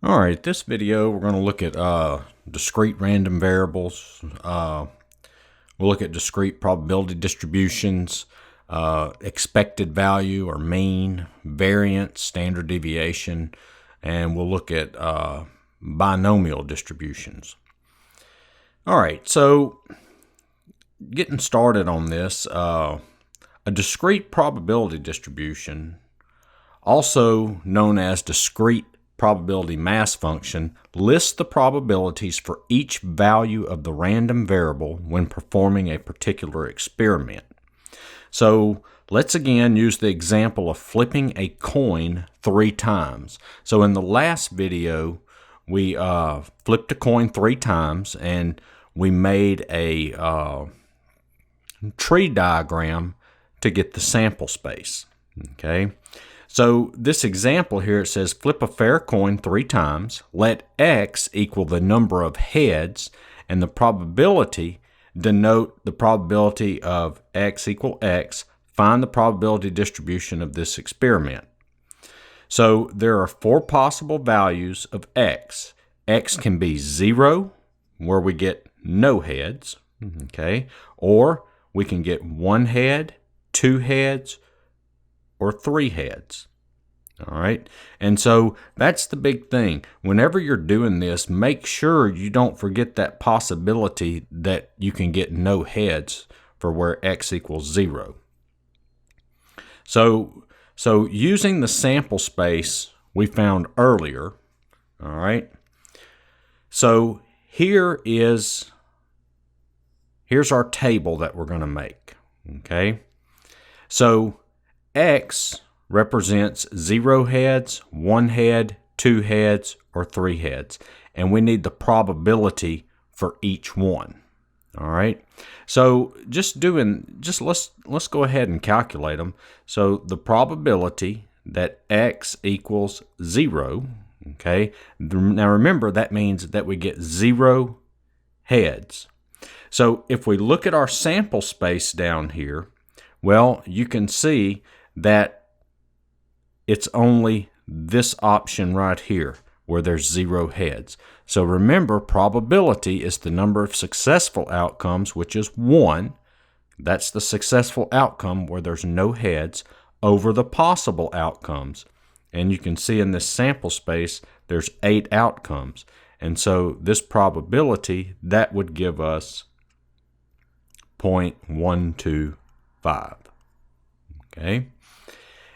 All right, this video we're going to look at discrete random variables. We'll look at discrete probability distributions, expected value or mean, variance, standard deviation, and we'll look at binomial distributions. All right, so getting started on this, a discrete probability distribution, also known as discrete probability mass function, lists the probabilities for each value of the random variable when performing a particular experiment. So let's again use the example of flipping a coin 3 times. So in the last video, we flipped a coin 3 times and we made a tree diagram to get the sample space. Okay. So this example here, it says flip a fair coin 3 times, let x equal the number of heads, and the probability denote the probability of x equal x. Find the probability distribution of this experiment. So there are 4 possible values of x. X can be 0, where we get no heads, okay, or we can get 1 head, 2 heads, or 3 heads. All right, and so that's the big thing. Whenever you're doing this, make sure you don't forget that possibility that you can get no heads for where x equals 0. So using the sample space we found earlier, all right, so here's our table that we're going to make, okay? So x represents 0 heads, 1 head, 2 heads, or 3 heads. And we need the probability for each one. All right. So let's go ahead and calculate them. So the probability that x equals 0, okay? Now remember, that means that we get 0 heads. So if we look at our sample space down here, well, you can see that it's only this option right here where there's 0 heads. So remember, probability is the number of successful outcomes, which is 1. That's the successful outcome where there's no heads, over the possible outcomes. And you can see in this sample space, there's 8 outcomes. And so this probability, that would give us 0.125. Okay?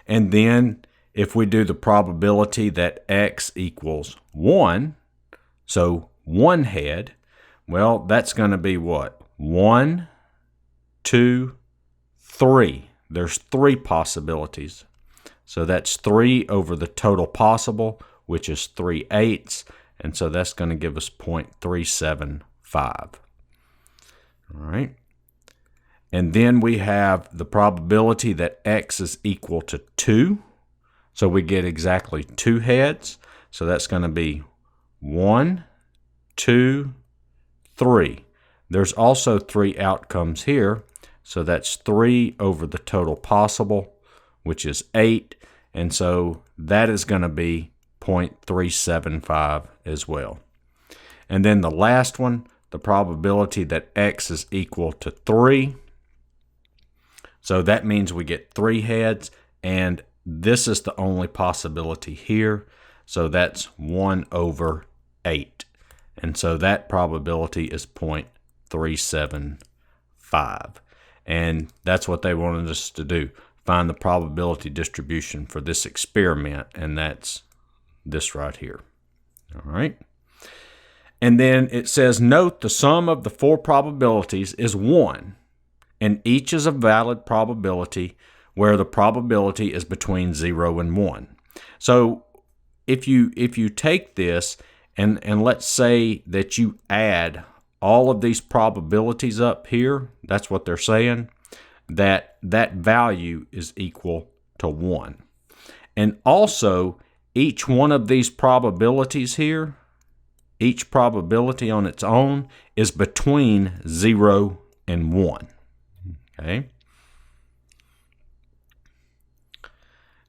And then if we do the probability that x equals 1, so 1 head, well, that's going to be what? 1, 2, 3. There's 3 possibilities. So that's 3 over the total possible, which is 3/8. And so that's going to give us 0.375. All right. And then we have the probability that x is equal to 2. So we get exactly 2 heads. So that's going to be 1, 2, 3. There's also 3 outcomes here. So that's 3 over the total possible, which is 8. And so that is going to be 0.375 as well. And then the last one, the probability that x is equal to 3. So that means we get 3 heads, and this is the only possibility here. So that's 1 over 8. And so that probability is 0.375. And that's what they wanted us to do. Find the probability distribution for this experiment, and that's this right here. All right. And then it says, note the sum of the 4 probabilities is 1, and each is a valid probability where the probability is between 0 and 1. So if you take this and let's say that you add all of these probabilities up here, that's what they're saying, that value is equal to 1. And also, each one of these probabilities here, each probability on its own is between 0 and 1. Okay?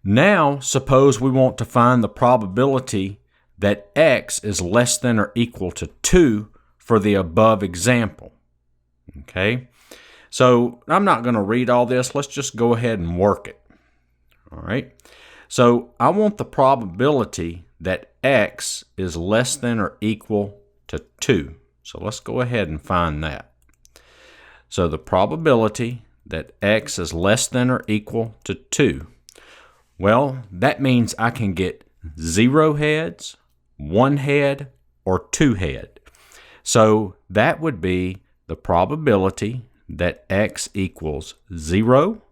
Now, suppose we want to find the probability that x is less than or equal to 2 for the above example. Okay, so I'm not going to read all this. Let's just go ahead and work it. All right, so I want the probability that x is less than or equal to 2. So let's go ahead and find that. So the probability that x is less than or equal to 2. Well, that means I can get 0 heads, 1 head, or 2 head. So that would be the probability that x equals 0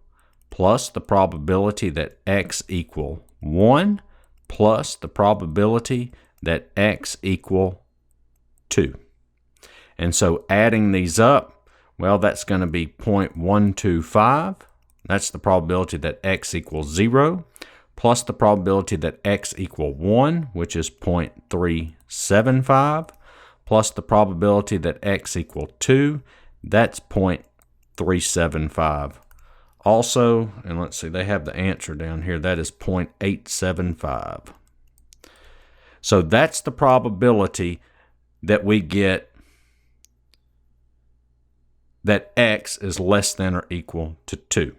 plus the probability that x equal 1 plus the probability that x equal 2. And so adding these up, well, that's going to be 0.125. That's the probability that x equals 0, plus the probability that x equal 1, which is 0.375, plus the probability that x equal 2, that's 0.375. Also, and let's see, they have the answer down here, that is 0.875. So that's the probability that we get that x is less than or equal to 2.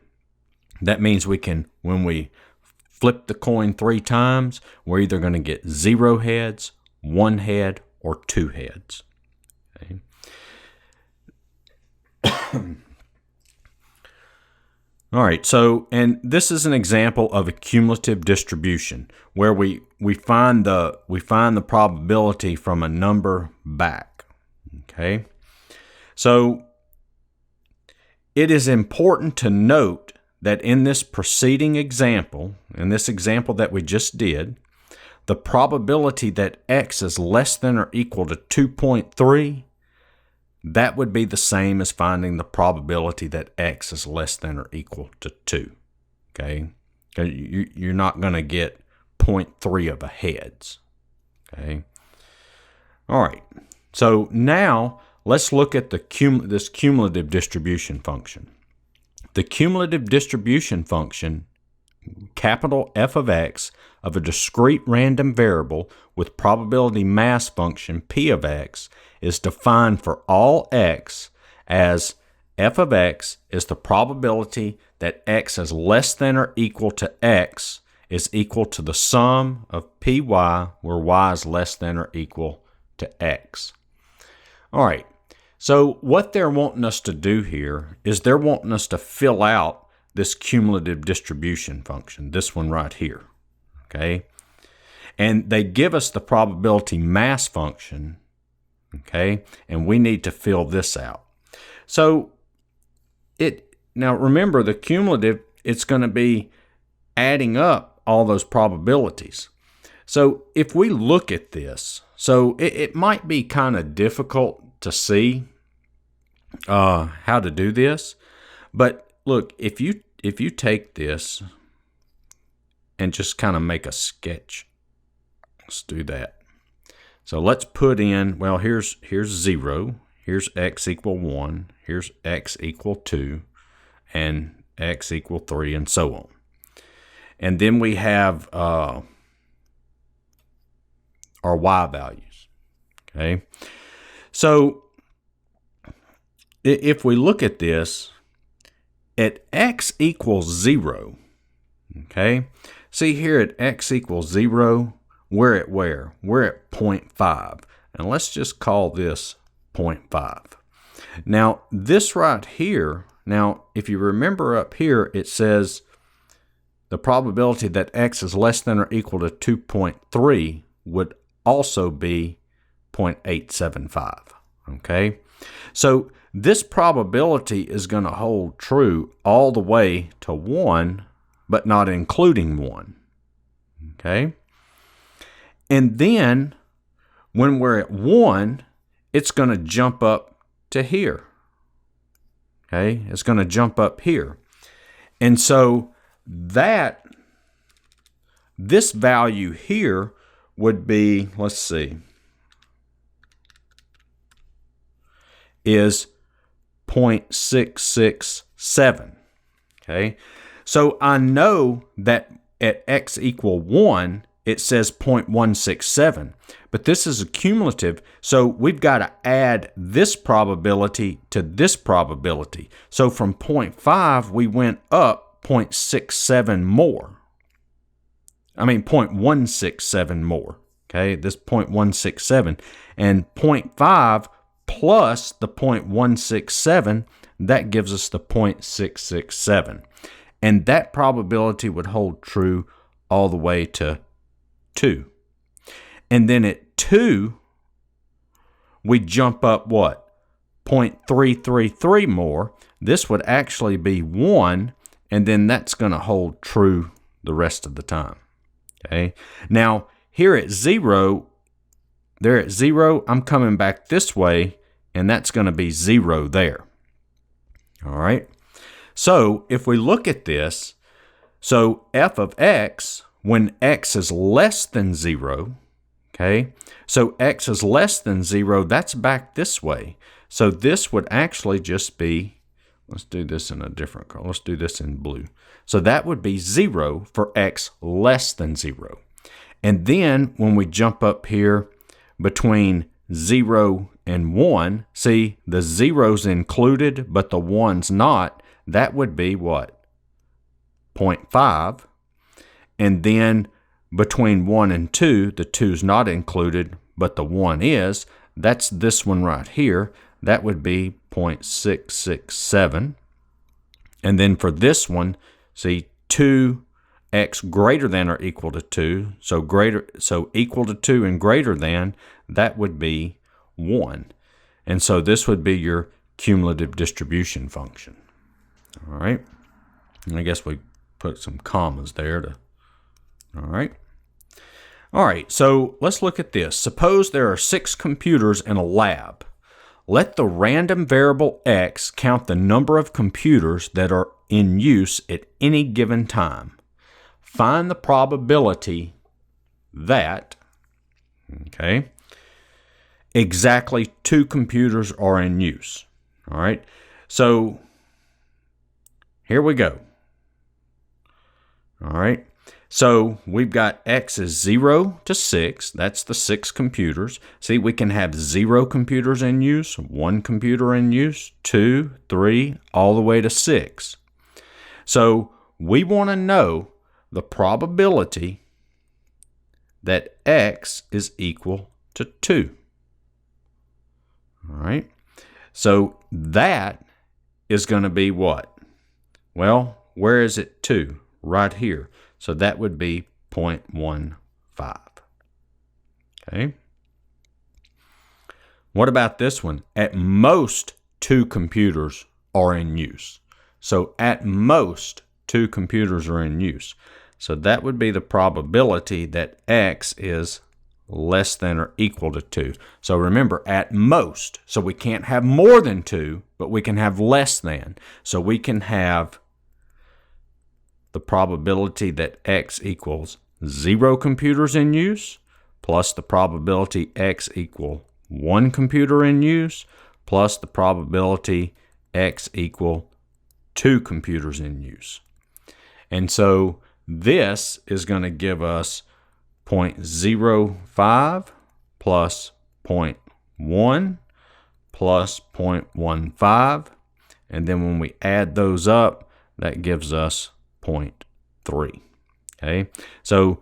That means we can, when we flip the coin 3 times, we're either going to get 0 heads, 1 head, or 2 heads. Okay. All right, so, and this is an example of a cumulative distribution where we find the probability from a number back. Okay, so it is important to note that in this preceding example, in this example that we just did, the probability that x is less than or equal to 2.3, that would be the same as finding the probability that x is less than or equal to 2. Okay? You're not going to get 0.3 of a heads. Okay? All right. So now let's look at this cumulative distribution function. The cumulative distribution function, capital F of x, of a discrete random variable with probability mass function P of x is defined for all x as f of x is the probability that x is less than or equal to x is equal to the sum of py where y is less than or equal to x. All right, so what they're wanting us to do here is they're wanting us to fill out this cumulative distribution function, this one right here. Okay, and they give us the probability mass function, okay, and we need to fill this out. So now remember the cumulative, it's going to be adding up all those probabilities. So if we look at this, so it might be kind of difficult to see how to do this, but look, if you take this and just kind of make a sketch. Let's do that. So let's put in, well, here's 0, here's x equal 1, here's x equal 2, and x equal 3, and so on. And then we have our y values. Okay. So if we look at this, at x equals 0, okay, see here at x equals 0, we're at where? We're at 0.5. And let's just call this 0.5. Now, this right here, now, if you remember up here, it says the probability that x is less than or equal to 2.3 would also be 0.875, okay? So this probability is going to hold true all the way to 1, but not including 1, okay? And then when we're at 1, it's going to jump up to here, okay? It's going to jump up here. And so this value here would be, let's see, is 0.667, okay? So I know that at x equal 1, it says 0.167, but this is a cumulative, so we've got to add this probability to this probability. So from 0.5, we went up 0.67 more. 0.167 more. Okay, this 0.167, and 0.5 plus the 0.167, that gives us the 0.667. And that probability would hold true all the way to 2. And then at 2, we jump up what? 0.333 more. This would actually be 1, and then that's going to hold true the rest of the time. Okay. Now, here at 0, there at 0, I'm coming back this way, and that's going to be 0 there. All right. So if we look at this, so f of x, when x is less than 0, okay, so x is less than 0, that's back this way. So this would actually just be, let's do this in a different color. Let's do this in blue. So that would be 0 for x less than 0. And then when we jump up here between 0 and 1, see, the 0's included, but the 1's not. That would be what? 0.5. And then between 1 and 2, the 2's not included, but the 1 is. That's this one right here. That would be 0.667. And then for this one, see, 2x greater than or equal to 2, so equal to 2 and greater than, that would be 1. And so this would be your cumulative distribution function. All right. And I guess we put some commas there to, all right. All right, so let's look at this. Suppose there are 6 computers in a lab. Let the random variable x count the number of computers that are in use at any given time. Find the probability that, okay, exactly 2 computers are in use. All right, so here we go. All right, so we've got x is 0 to 6. That's the 6 computers. See, we can have 0 computers in use, 1 computer in use, 2, 3, all the way to 6. So we want to know the probability that x is equal to 2. All right. So that is going to be what? Well, where is it 2? Right here. So that would be 0.15. Okay. What about this one? At most, 2 computers are in use. So at most, 2 computers are in use. So that would be the probability that x is less than or equal to 2. So remember, at most, so we can't have more than 2, but we can have less than. So we can have the probability that x equals 0 computers in use, plus the probability x equal 1 computer in use, plus the probability x equal 2 computers in use. And so this is going to give us 0.05 plus 0.1 plus 0.15. And then when we add those up, that gives us 0.3. Okay, so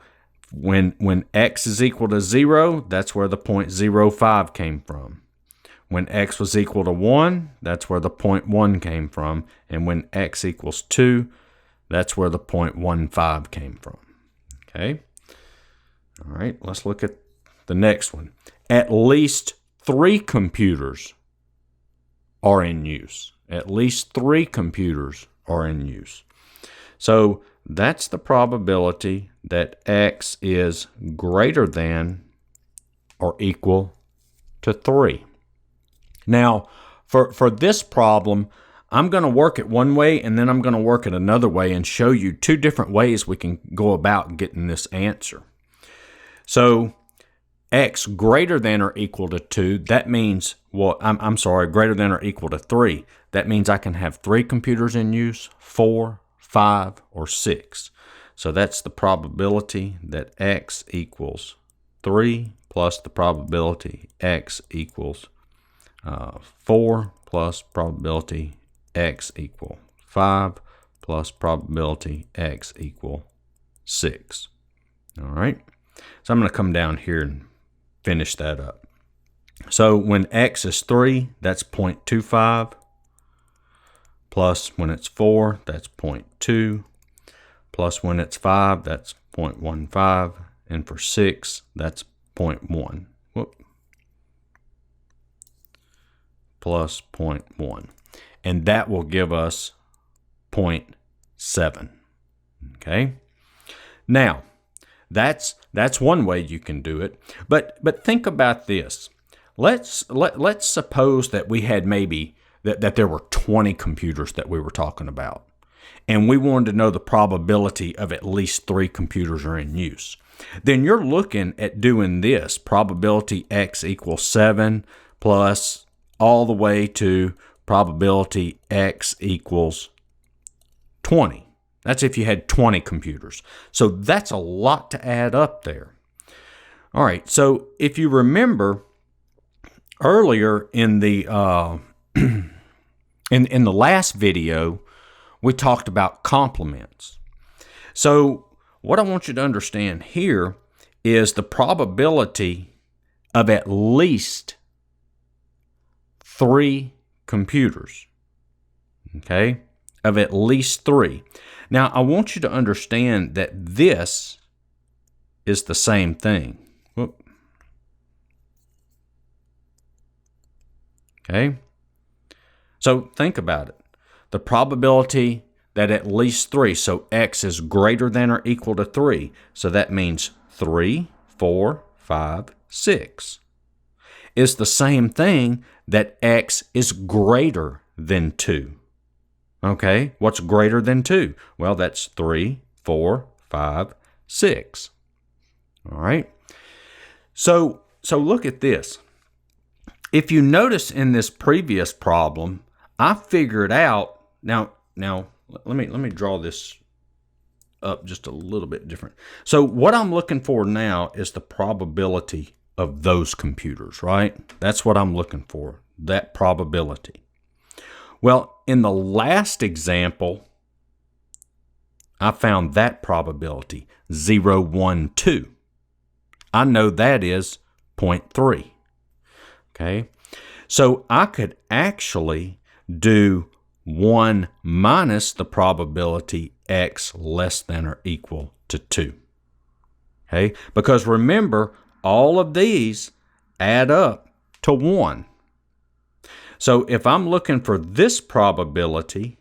when x is equal to 0, that's where the 0.05 came from. When x was equal to 1, that's where the 0.1 came from. And when x equals 2, that's where the 0.15 came from. Okay, all right, let's look at the next one. At least 3 computers are in use. At least 3 computers are in use. So that's the probability that x is greater than or equal to 3. Now, for this problem, I'm going to work it one way and then I'm going to work it another way and show you 2 different ways we can go about getting this answer. So x greater than or equal to 2, that means, well, I'm sorry, greater than or equal to 3. That means I can have 3 computers in use, 4, 5, or 6. So that's the probability that x equals 3 plus the probability x equals 4 plus probability x equal 5 plus probability x equal 6. All right. So I'm going to come down here and finish that up. So when x is 3, that's 0.25. Plus when it's 4, that's 0.2. Plus when it's 5, that's 0.15. And for 6, that's 0.1. Whoop. Plus 0.1. And that will give us 0.7. Okay? Now, that's one way you can do it. But think about this. Let's suppose that we had maybe that there were 20 computers that we were talking about, and we wanted to know the probability of at least 3 computers are in use. Then you're looking at doing this, probability x equals 7 plus all the way to probability x equals 20. That's if you had 20 computers. So that's a lot to add up there. All right, so if you remember earlier in the in the last video, we talked about complements. So what I want you to understand here is the probability of at least 3 computers. Okay? Of at least 3. Now, I want you to understand that this is the same thing. Whoop. Okay? So think about it. The probability that at least 3, so x is greater than or equal to 3, so that means 3, 4, 5, 6, is the same thing that x is greater than 2. Okay, what's greater than 2? Well, that's 3, 4, 5, 6. All right. So look at this. If you notice in this previous problem, I figured out, now let me draw this up just a little bit different. So what I'm looking for now is the probability of those computers, right? That's what I'm looking for, that probability. Well, in the last example, I found that probability, 0, 1, 2. I know that is 0.3. Okay? So I could actually do 1 minus the probability x less than or equal to 2. Okay? Because remember, all of these add up to 1. So if I'm looking for this probability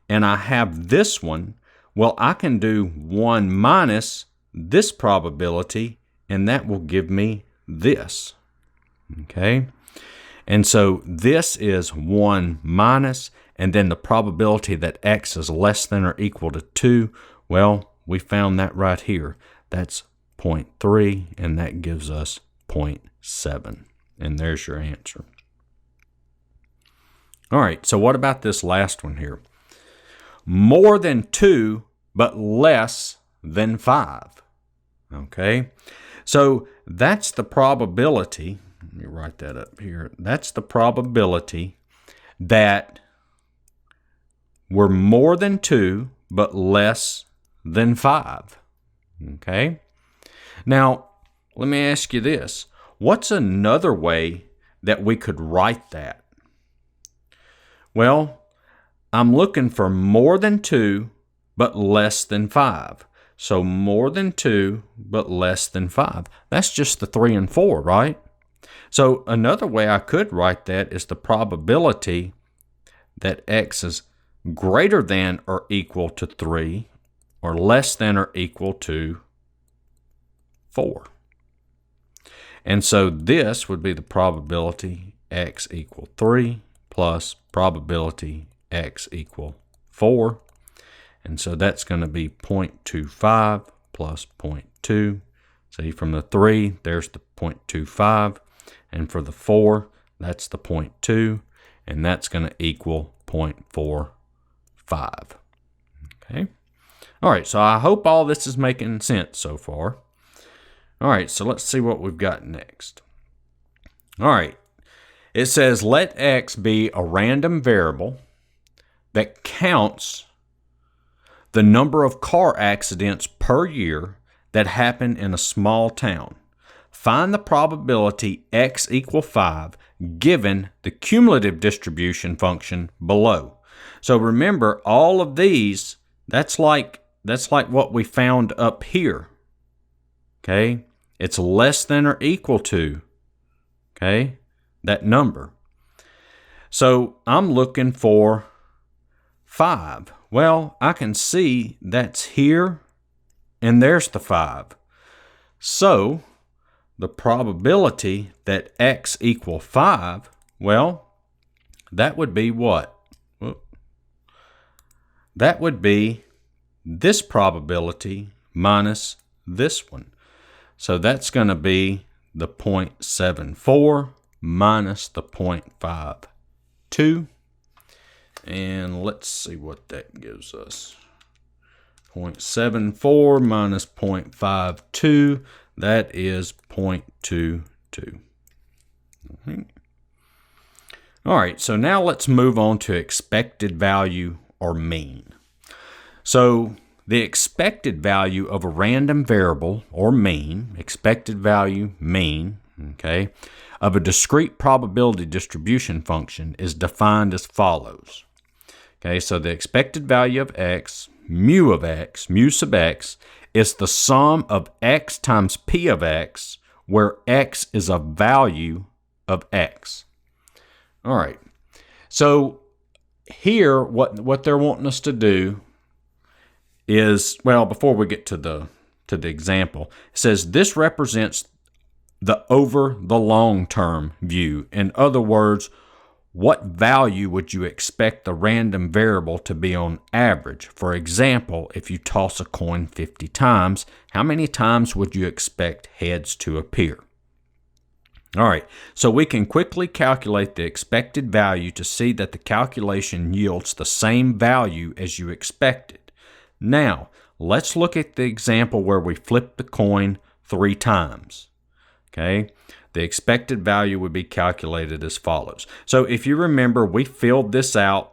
and I have this one, well, I can do 1 minus this probability, and that will give me this. Okay? And so this is 1 minus, and then the probability that x is less than or equal to 2, well, we found that right here. That's 0.3, and that gives us 0.7. And there's your answer. All right, so what about this last one here? More than 2, but less than 5. Okay, so that's the probability. Let me write that up here. That's the probability that we're more than 2, but less than 5. Okay? Now, let me ask you this. What's another way that we could write that? Well, I'm looking for more than 2, but less than 5. So more than 2, but less than 5. That's just the 3 and 4, right? So another way I could write that is the probability that x is greater than or equal to 3 or less than or equal to 4. And so this would be the probability x equal 3 plus probability x equal 4. And so that's going to be 0.25 plus 0.2. See, from the 3, there's the 0.25. And for the 4, that's the 0.2. And that's going to equal 0.45. Okay. All right, so I hope all this is making sense so far. All right, so let's see what we've got next. All right, it says let x be a random variable that counts the number of car accidents per year that happen in a small town. Find the probability x equal 5 given the cumulative distribution function below. So remember, all of these, that's like what we found up here. Okay? It's less than or equal to, okay, that number. So I'm looking for 5. Well, I can see that's here, and there's the 5. So the probability that x equal 5, well, that would be what? That would be this probability minus this one. So that's going to be the 0.74 minus the 0.52. And let's see what that gives us. 0.74 minus 0.52, that is 0.22. All right, so now let's move on to expected value or mean. So the expected value of a random variable or mean, expected value, mean, okay, of a discrete probability distribution function is defined as follows. Okay, so the expected value of x, mu sub x, is the sum of x times p of x, where x is a value of x. All right, so here what they're wanting us to do is, well, before we get to the example, it says this represents the over the long term view. In other words, what value would you expect the random variable to be on average? For example, if you toss a coin 50 times, how many times would you expect heads to appear? All right, so we can quickly calculate the expected value to see that the calculation yields the same value as you expected. Now, let's look at the example where we flip the coin 3 times. Okay, the expected value would be calculated as follows. So if you remember, we filled this out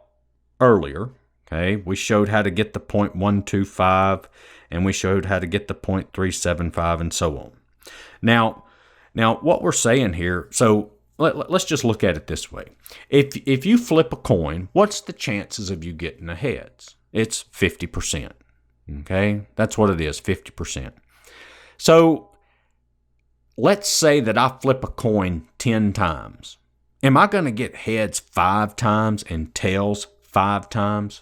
earlier. Okay, we showed how to get the 0.125 and we showed how to get the 0.375 and so on. Now what we're saying here, so let's just look at it this way. If you flip a coin, what's the chances of you getting the heads? It's 50%. Okay, that's what it is, 50%. So let's say that I flip a coin 10 times. Am I going to get heads 5 times and tails 5 times?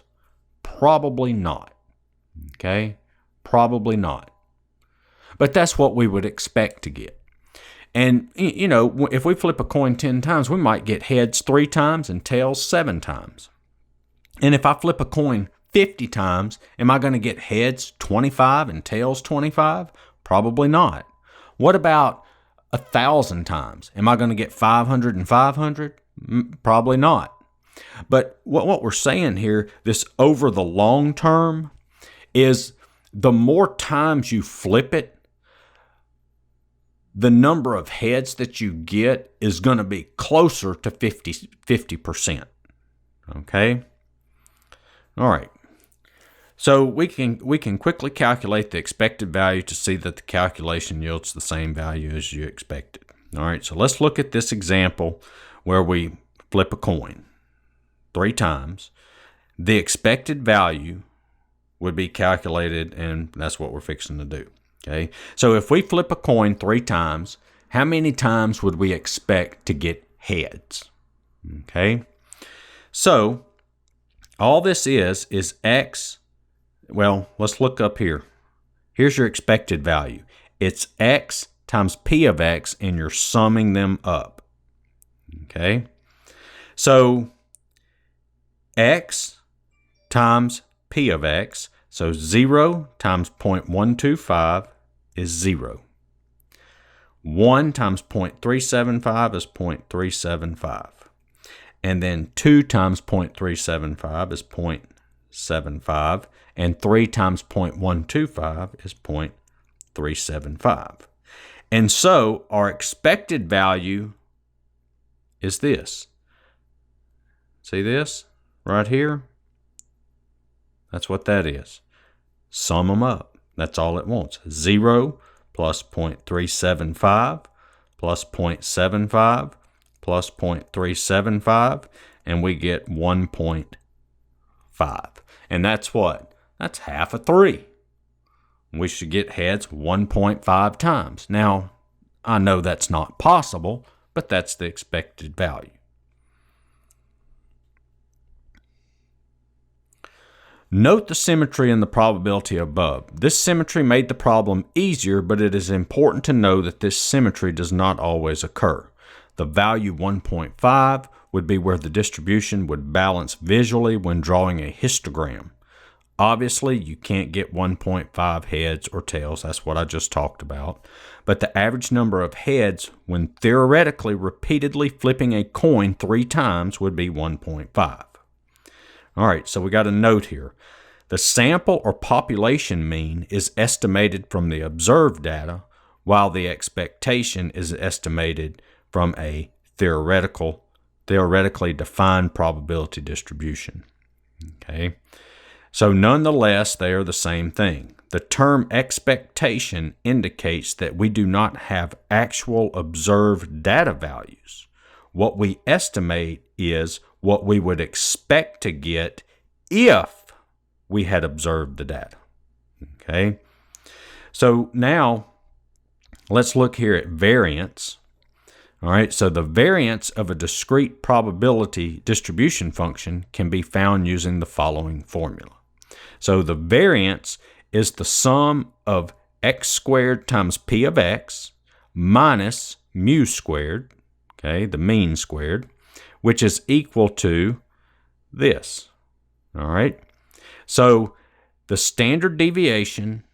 Probably not. Okay, probably not. But that's what we would expect to get. And, you know, if we flip a coin 10 times, we might get heads 3 times and tails 7 times. And if I flip a coin 50 times, am I going to get heads 25 and tails 25? Probably not. What about 1,000 times? Am I going to get 500 and 500? Probably not. But what we're saying here, this over the long term, is the more times you flip it, the number of heads that you get is going to be closer to 50%. Okay? All right. So we can quickly calculate the expected value to see that the calculation yields the same value as you expected. All right, so let's look at this example where we flip a coin 3 times. The expected value would be calculated, and that's what we're fixing to do. Okay, so if we flip a coin 3 times, how many times would we expect to get heads? Okay, so all this is x. Well, let's look up here. Here's your expected value. It's x times p of x, and you're summing them up. Okay? So x times p of x, so 0 times 0.125 is 0. 1 times 0.375 is 0.375. And then 2 times 0.375 is 0.75. and 3 times 0.125 is 0.375. And so our expected value is this. See this right here? That's what that is. Sum them up. That's all it wants. 0 plus 0.375 plus 0.75 plus 0.375, and we get 1.5. And that's what? That's half a 3. We should get heads 1.5 times. Now, I know that's not possible, but that's the expected value. Note the symmetry and the probability above. This symmetry made the problem easier, but it is important to know that this symmetry does not always occur. The value 1.5 would be where the distribution would balance visually when drawing a histogram. Obviously, you can't get 1.5 heads or tails. That's what I just talked about. But the average number of heads when theoretically repeatedly flipping a coin 3 times would be 1.5. All right, so we got a note here. The sample or population mean is estimated from the observed data, while the expectation is estimated from a theoretically defined probability distribution. Okay, so nonetheless, they are the same thing. The term expectation indicates that we do not have actual observed data values. What we estimate is what we would expect to get if we had observed the data. Okay, so now let's look here at variance. All right, so the variance of a discrete probability distribution function can be found using the following formula. So the variance is the sum of x squared times p of x minus mu squared, okay, the mean squared, which is equal to this. All right, so the standard deviation,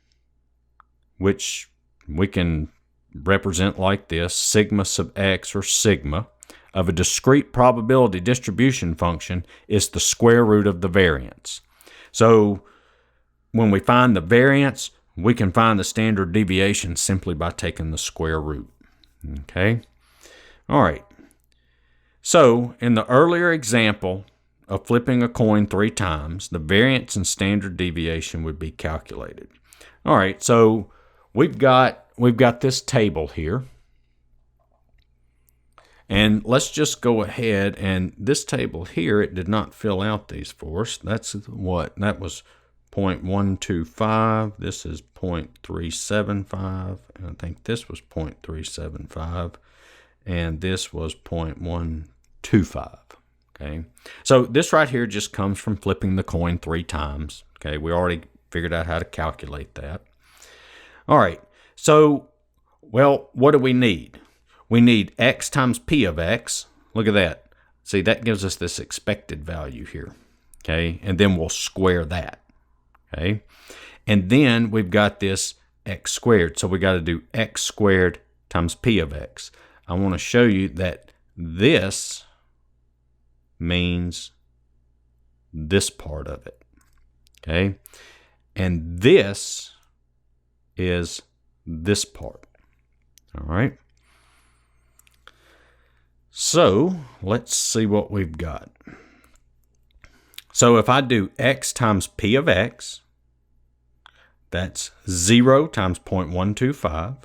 which we can represent like this, sigma sub x or sigma, of a discrete probability distribution function is the square root of the variance. So when we find the variance, we can find the standard deviation simply by taking the square root. Okay? All right. So in the earlier example of flipping a coin 3 times, the variance and standard deviation would be calculated. All right, so we've got this table here. And let's just go ahead, and this table here, it did not fill out these for us. That's what? That was 0.125. This is 0.375. And I think this was 0.375. And this was 0.125. Okay, so this right here just comes from flipping the coin 3 times. Okay, we already figured out how to calculate that. All right, so, well, what do we need? We need x times p of x. Look at that. See, that gives us this expected value here. Okay, and then we'll square that. Okay, and then we've got this x squared. So we got to do x squared times p of x. I want to show you that this means this part of it. Okay, and this is this part. All right. So let's see what we've got. So if I do x times p of x, that's 0 times 0.125,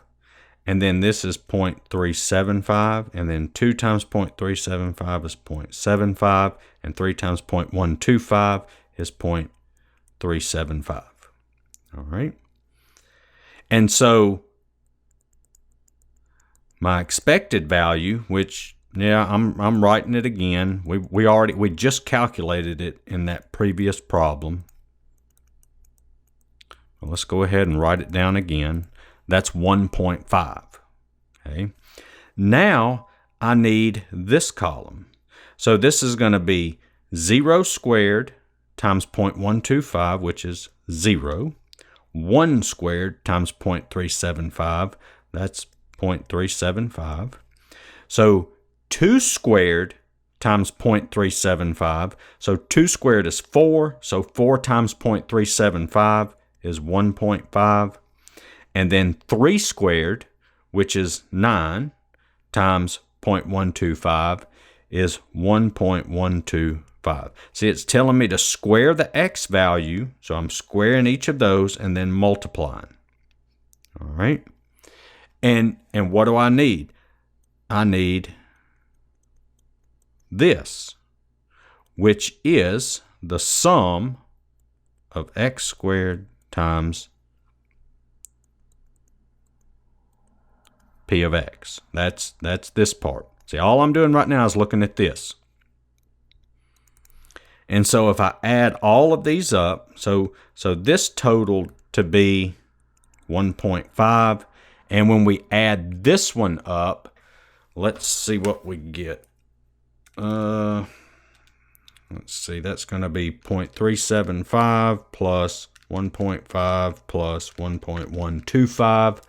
and then this is 0.375, and then 2 times 0.375 is 0.75, and 3 times 0.125 is 0.375. All right. And so my expected value, which, yeah, I'm writing it again. We just calculated it in that previous problem. Well, let's go ahead and write it down again. That's 1.5. Okay. Now I need this column. So this is going to be 0 squared times 0.125, which is 0. 1 squared times 0.375, that's 0.375. So 2 squared times 0.375. So 2 squared is 4. So 4 times 0.375 is 1.5. And then 3 squared, which is 9, times 0.125 is 1.125. See, it's telling me to square the x value. So I'm squaring each of those and then multiplying. All right. And what do I need? I need this, which is the sum of x squared times p of x. That's this part. See, all I'm doing right now is looking at this. And so if I add all of these up, so this totaled to be 1.5. And when we add this one up, let's see what we get. Let's see, that's going to be 0.375 plus 1.5 plus 1.125.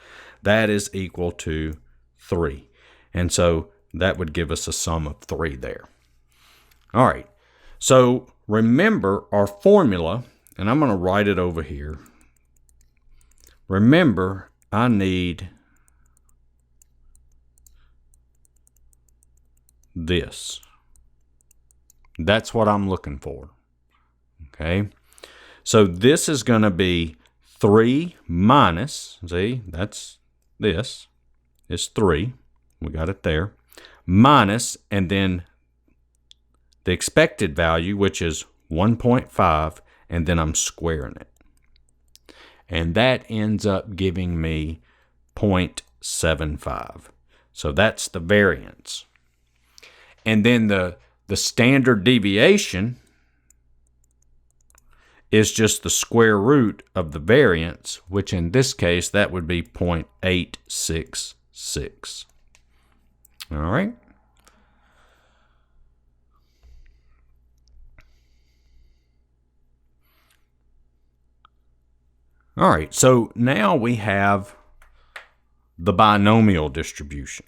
That is equal to 3. And so that would give us a sum of 3 there. All right. So remember our formula, and I'm going to write it over here. Remember, I need this. That's what I'm looking for. Okay. So this is going to be 3 minus, see, that's this is 3. We got it there. Minus, and then the expected value, which is 1.5, and then I'm squaring it. And that ends up giving me 0.75. So that's the variance. And then the standard deviation is just the square root of the variance, which in this case, that would be 0.866. All right. All right, so now we have the binomial distribution.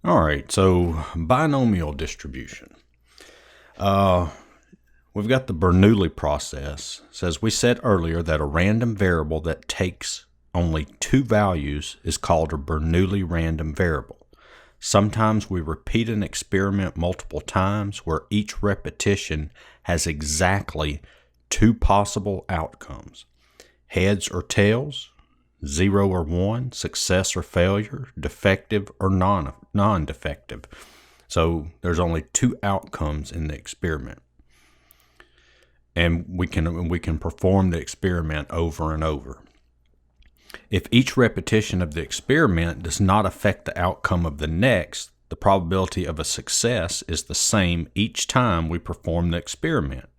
All right, so binomial distribution. We've got the Bernoulli process. It says we said earlier that a random variable that takes only 2 values is called a Bernoulli random variable. Sometimes we repeat an experiment multiple times where each repetition has exactly 2 possible outcomes: heads or tails, 0 or 1, success or failure, defective or non-defective. So there's only 2 outcomes in the experiment. And we can perform the experiment over and over. If each repetition of the experiment does not affect the outcome of the next, the probability of a success is the same each time we perform the experiment.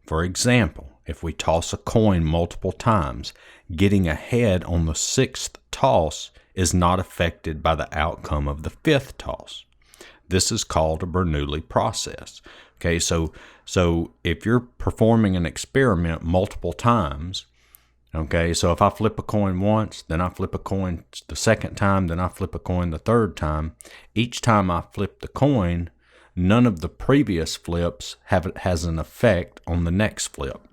For example, if we toss a coin multiple times, getting a head on the 6th toss is not affected by the outcome of the 5th toss. This is called a Bernoulli process. Okay, so if you're performing an experiment multiple times, okay, so if I flip a coin once, then I flip a coin the second time, then I flip a coin the third time, each time I flip the coin, none of the previous flips has an effect on the next flip.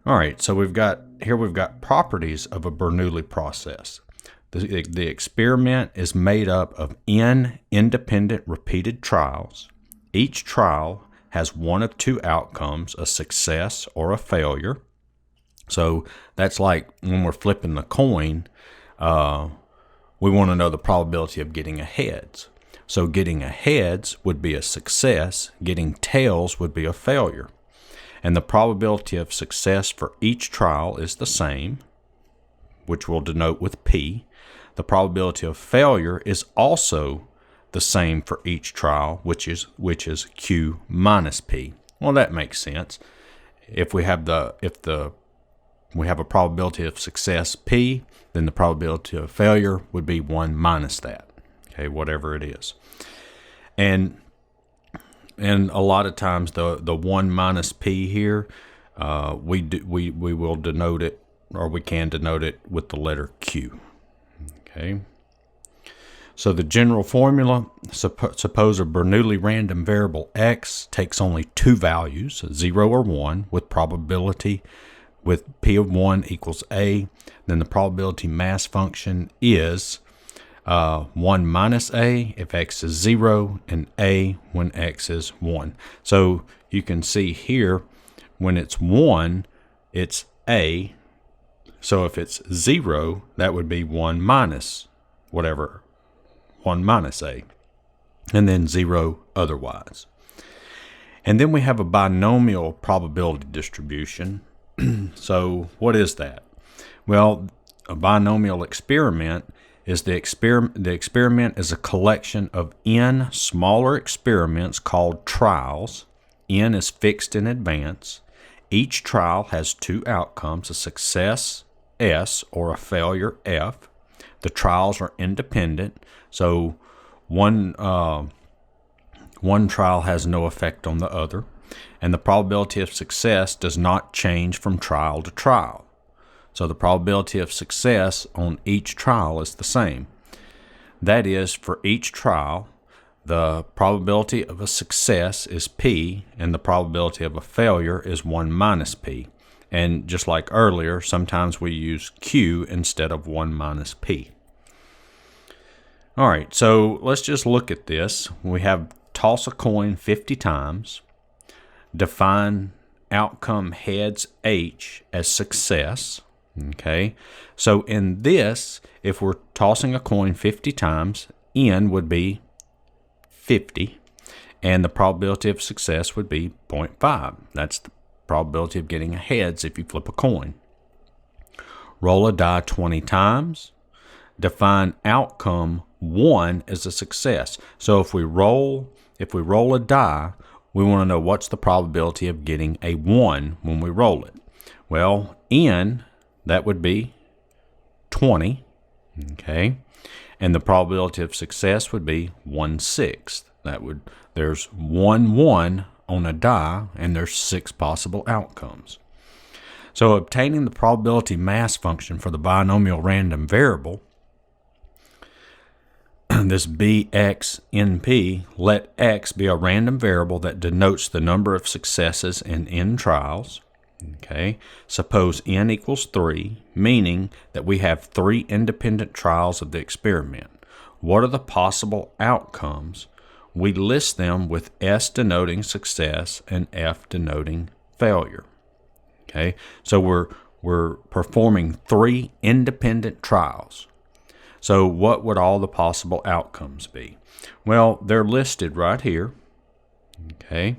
All right, so we've got properties of a Bernoulli process. The experiment is made up of n independent repeated trials. Each trial has one of 2 outcomes, a success or a failure. So that's like when we're flipping the coin, we want to know the probability of getting a heads. So getting a heads would be a success, getting tails would be a failure. And the probability of success for each trial is the same, which we'll denote with P. The probability of failure is also the same for each trial, which is Q minus P. Well, that makes sense. If we have a probability of success P, then the probability of failure would be 1 minus that. Okay, whatever it is. And a lot of times the 1 minus P here, we will denote it, or we can denote it with the letter Q. Okay. So the general formula, suppose a Bernoulli random variable x takes only two values, 0 or 1, with probability with p of 1 equals a, then the probability mass function is 1 minus a if x is 0 and a when x is 1. So you can see here when it's 1, it's a. So if it's 0, that would be 1 minus whatever, 1 minus a, and then 0 otherwise. And then we have a binomial probability distribution. So what is that? Well, a binomial experiment is the experiment is a collection of n smaller experiments called trials. N is fixed in advance. Each trial has two outcomes, a success S or a failure F. The trials are independent, so one trial has no effect on the other, and the probability of success does not change from trial to trial. So the probability of success on each trial is the same. That is, for each trial, the probability of a success is p, and the probability of a failure is 1 minus p. And just like earlier, sometimes we use q instead of 1 minus p. All right, so let's just look at this. We have toss a coin 50 times, define outcome heads h as success. Okay, so in this, if we're tossing a coin 50 times, n would be 50, and the probability of success would be 0.5. That's the probability of getting a heads if you flip a coin. Roll a die 20 times, define outcome 1 as a success. So if we roll a die, we want to know what's the probability of getting a 1 when we roll it. Well, n, that would be 20, okay? And the probability of success would be 1/6. There's 1 on a die, and there's 6 possible outcomes. So obtaining the probability mass function for the binomial random variable, this bxnp, let x be a random variable that denotes the number of successes in n trials. Okay, suppose n equals 3, meaning that we have 3 independent trials of the experiment. What are the possible outcomes? We list them with S denoting success and F denoting failure. Okay, so we're performing 3 independent trials. So what would all the possible outcomes be? Well, they're listed right here. Okay,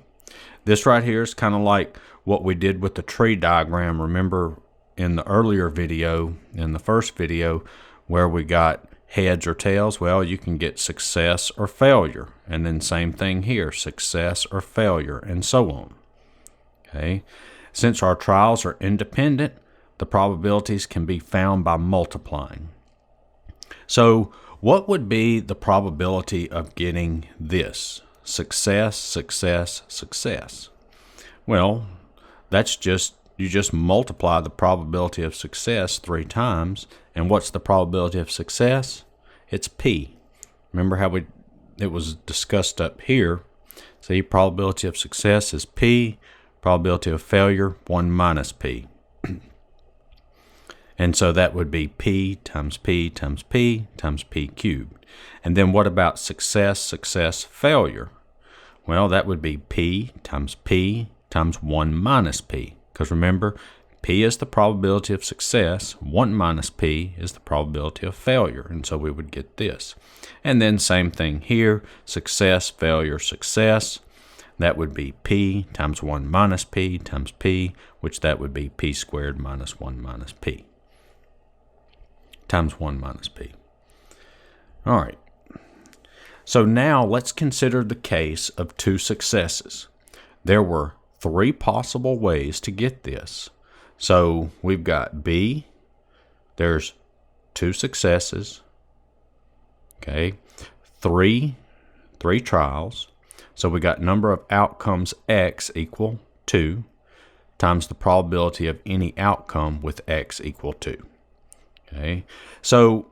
this right here is kind of like what we did with the tree diagram. Remember in the earlier video, in the first video, where we got heads or tails? Well, you can get success or failure. And then same thing here, success or failure, and so on. Okay. Since our trials are independent, the probabilities can be found by multiplying. So what would be the probability of getting this? Success, success, success. Well, you just multiply the probability of success 3 times, and what's the probability of success? It's p. Remember how it was discussed up here. See, probability of success is p, probability of failure 1 minus p. And so that would be p times p times p times p cubed. And then what about success, success, failure? Well, that would be p times 1 minus p. Because remember, p is the probability of success, 1 minus p is the probability of failure, and so we would get this. And then same thing here, success, failure, success. That would be p times 1 minus p times p, which that would be p squared minus 1 minus p times 1 minus p. All right. So now let's consider the case of 2 successes. There were 3 possible ways to get this. So we've got B, there's 2 successes, okay, 3 trials. So we got number of outcomes x equal 2 times the probability of any outcome with x equal 2. Okay, so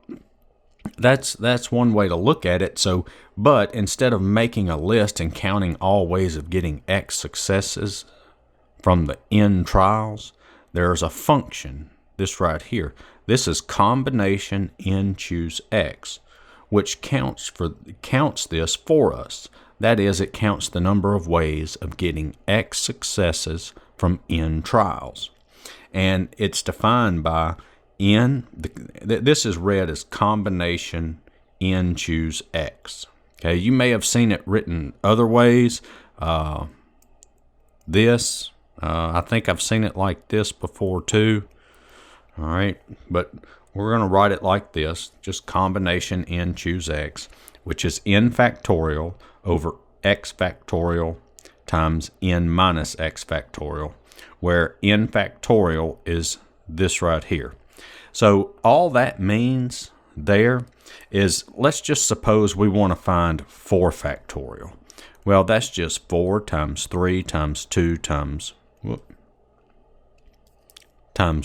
That's one way to look at it. So, but instead of making a list and counting all ways of getting X successes from the N trials, there's a function, this right here. This is combination N choose X, which counts this for us. That is, it counts the number of ways of getting X successes from N trials. And it's defined by N, this is read as combination N choose X. Okay, you may have seen it written other ways. I think I've seen it like this before too. All right, but we're going to write it like this, just combination N choose X, which is N factorial over X factorial times N minus X factorial, where N factorial is this right here. So all that means there is, let's just suppose we want to find 4 factorial. Well, that's just 4 times 3 times 2 times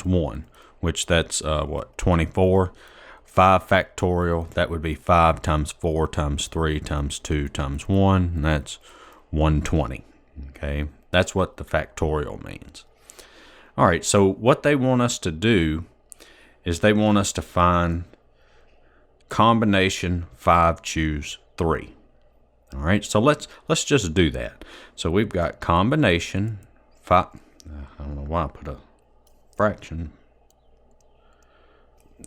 1, which that's 24. 5 factorial, that would be 5 times 4 times 3 times 2 times 1, and that's 120. Okay, that's what the factorial means. All right, so what they want us to do is they want us to find combination 5 choose 3. All right, so let's just do that. So we've got combination 5. I don't know why I put a fraction.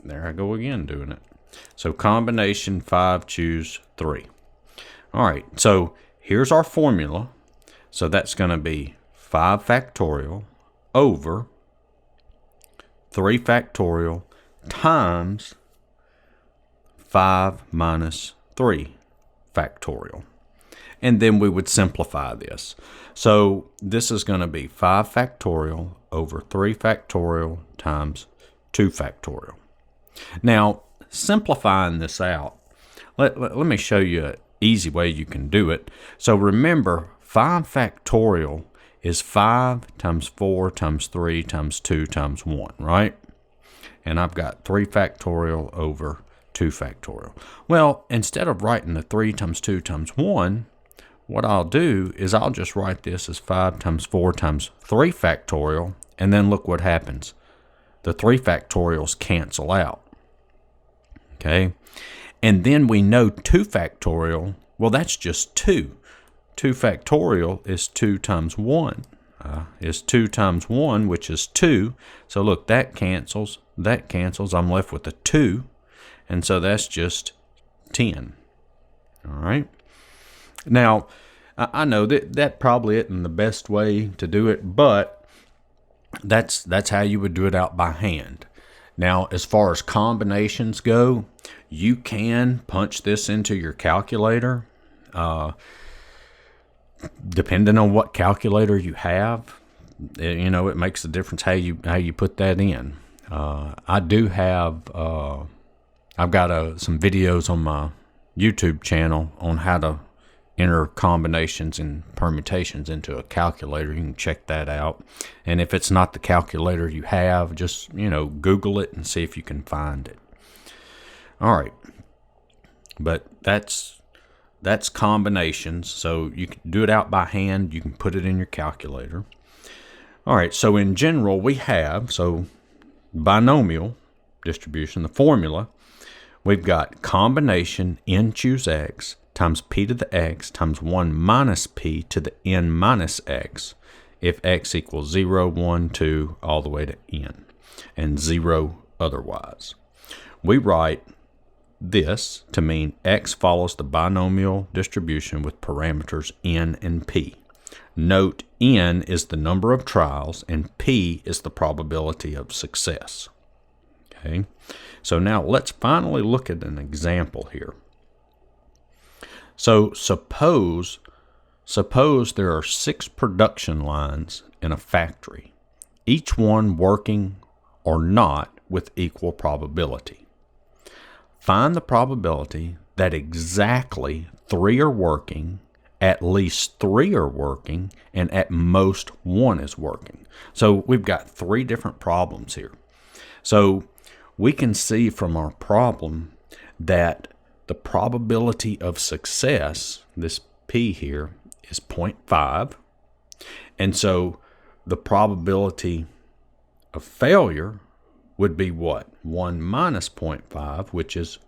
There I go again doing it. So combination 5 choose 3. All right, so here's our formula. So that's going to be 5 factorial over 3 factorial times 5 minus 3 factorial. And then we would simplify this. So this is going to be 5 factorial over 3 factorial times 2 factorial. Now, simplifying this out, let me show you an easy way you can do it. So remember, 5 factorial is 5 times 4 times 3 times 2 times 1, right? And I've got 3 factorial over 2 factorial. Well, instead of writing the 3 times 2 times 1, what I'll do is I'll just write this as 5 times 4 times 3 factorial, and then look what happens. The 3 factorials cancel out. Okay? And then we know 2 factorial, well, that's just 2. 2 factorial is 2 times 1. Is 2 times 1, which is 2. So look, that cancels. I'm left with a 2. And so that's just 10. All right? Now, I know that probably isn't the best way to do it, but that's how you would do it out by hand. Now, as far as combinations go, you can punch this into your calculator. Depending on what calculator you have, it makes a difference how you put that in. I do have I've got some videos on my YouTube channel on how to enter combinations and permutations into a calculator. You can check that out. And if it's not the calculator you have, just Google it and see if you can find it. All right, but that's combinations. So you can do it out by hand. You can put it in your calculator. All right, so in general we have binomial distribution, the formula. We've got combination N choose X times P to the X times 1 minus P to the N minus X if X equals 0, 1, 2, all the way to N, and 0 otherwise. We write this to mean X follows the binomial distribution with parameters N and P. Note N is the number of trials and P is the probability of success. Okay, so now let's finally look at an example here. So suppose there are 6 production lines in a factory, each one working or not with equal probability. Find the probability that exactly 3 are working, at least 3 are working, and at most 1 is working. So we've got 3 different problems here. So we can see from our problem that the probability of success, this P here, is 0.5. And so the probability of failure would be what? 1 minus 0.5, which is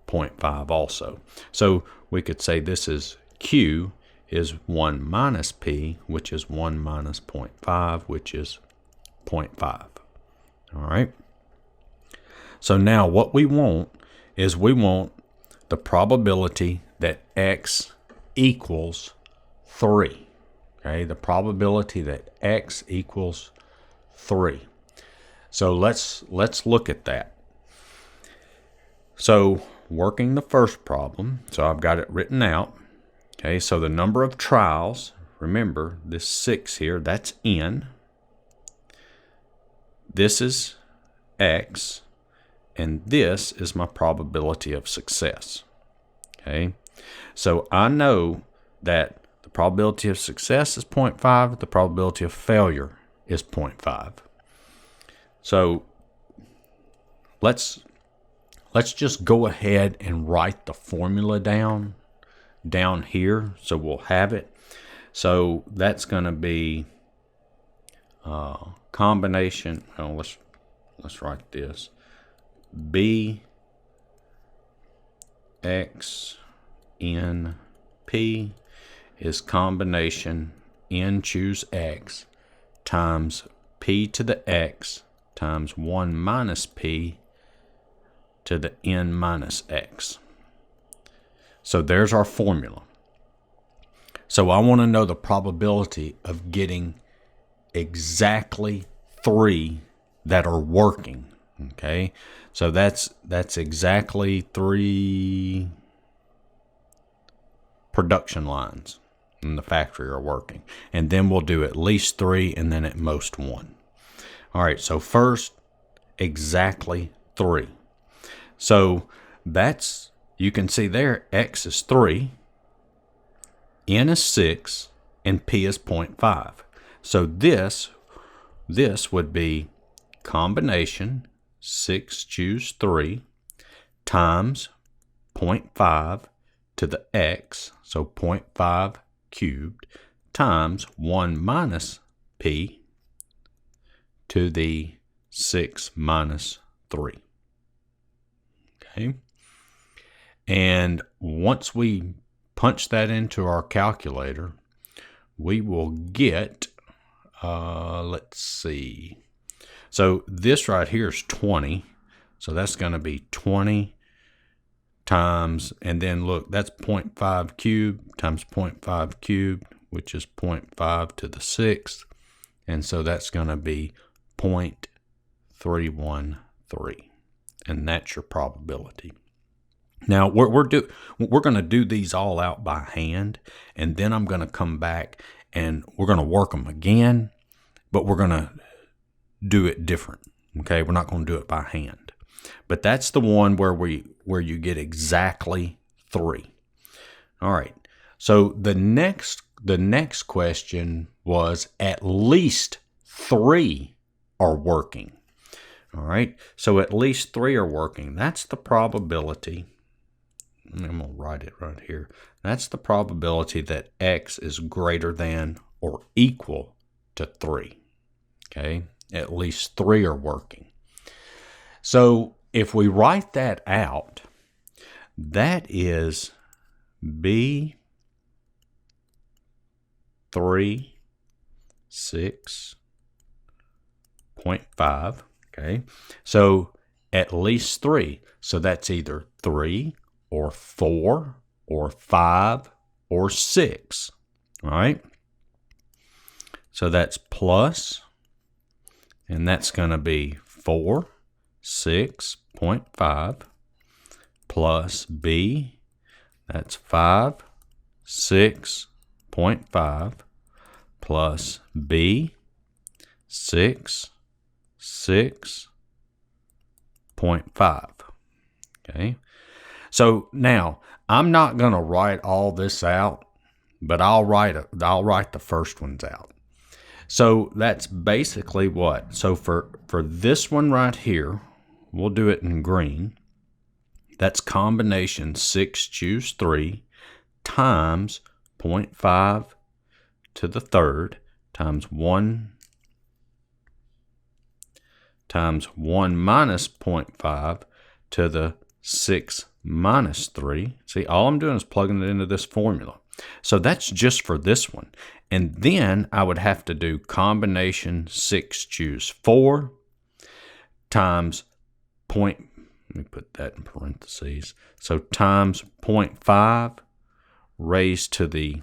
0.5 also. So we could say this is Q is 1 minus P, which is 1 minus 0.5, which is 0.5. All right. So now what we want is we want the probability that X equals 3. Okay, the probability that X equals 3. So let's look at that. So working the first problem, so I've got it written out. Okay, so the number of trials, remember this 6 here, that's N. This is X, and this is my probability of success. Okay, so I know that the probability of success is 0.5, the probability of failure is 0.5. So let's just go ahead and write the formula down here, so we'll have it. So that's going to be combination. Oh, let's write this. B X N P is combination N choose X times P to the X times 1 minus P to the N minus X. So there's our formula. So I want to know the probability of getting exactly 3 that are working. Okay, so that's exactly 3 production lines in the factory are working. And then we'll do at least 3 and then at most 1. All right, so first, exactly 3. So that's, you can see there, X is 3, N is 6, and P is 0.5. So this would be combination 6 choose 3 times 0.5 to the X, so 0.5 cubed, times 1 minus P to the 6 minus 3. Okay. And once we punch that into our calculator, we will get, let's see. So this right here is 20. So that's going to be 20 times, and then look, that's 0.5 cubed times 0.5 cubed, which is 0.5 to the 6th. And so that's going to be 0.313. And that's your probability. Now we're going to do these all out by hand, and then I'm going to come back and we're going to work them again, but we're going to do it different. Okay, we're not going to do it by hand. But that's the one where you get exactly 3. All right. So the next question was at least 3 are working. All right. So at least 3 are working. That's the probability. I'm going to write it right here. That's the probability that X is greater than or equal to 3. Okay. At least 3 are working. So if we write that out, that is B 3 6.5. Okay. So at least 3. So that's either 3 or 4 or 5 or 6. All right. So that's plus, and that's going to be 4 6.5 plus B, that's 5 6.5 plus B 6 6.5. Okay. So now I'm not going to write all this out, but I'll write the first ones out. So that's basically what? So for this one right here, we'll do it in green. That's combination 6 choose 3 times 0.5 to the third times 1 minus 0.5 to the 6 minus 3. See, all I'm doing is plugging it into this formula. So that's just for this one. And then I would have to do combination 6 choose 4 times let me put that in parentheses. So times 0.5 raised to the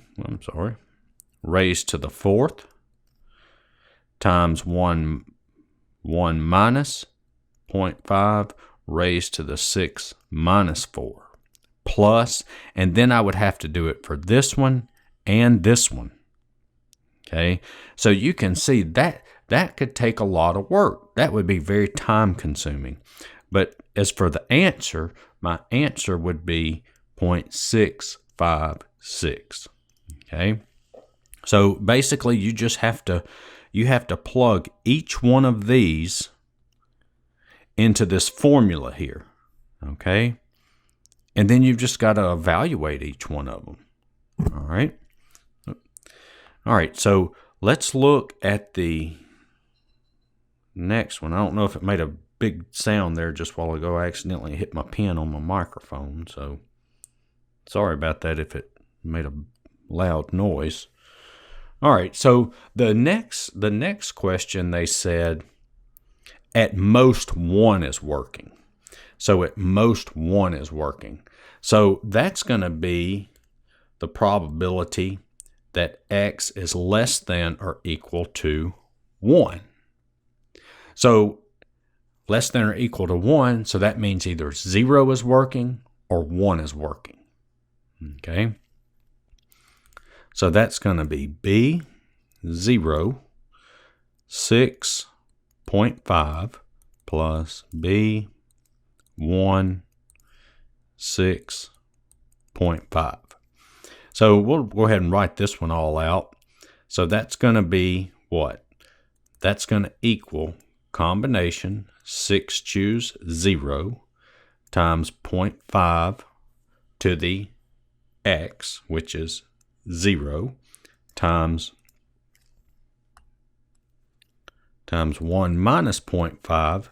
fourth times 1 minus 0.5 raised to the 6 minus 4 plus, and then I would have to do it for this one and this one. Okay, so you can see that could take a lot of work. That would be very time consuming. But as for the answer, my answer would be 0.656. Okay, so basically you just have to plug each one of these into this formula here. Okay, and then you've just got to evaluate each one of them. All right, so let's look at the next one. I don't know if it made a big sound there just while ago. I accidentally hit my pen on my microphone, so sorry about that if it made a loud noise. All right, so the next question, they said at most one is working. So at most one is working. So that's going to be the probability that x is less than or equal to 1. So less than or equal to 1, so that means either 0 is working or 1 is working. Okay? So that's going to be B 0 6.5 plus B 1 6.5. So we'll go ahead and write this one all out. So that's going to be what? That's going to equal combination 6 choose 0 times 0.5 to the x, which is 0, times 1 minus 0.5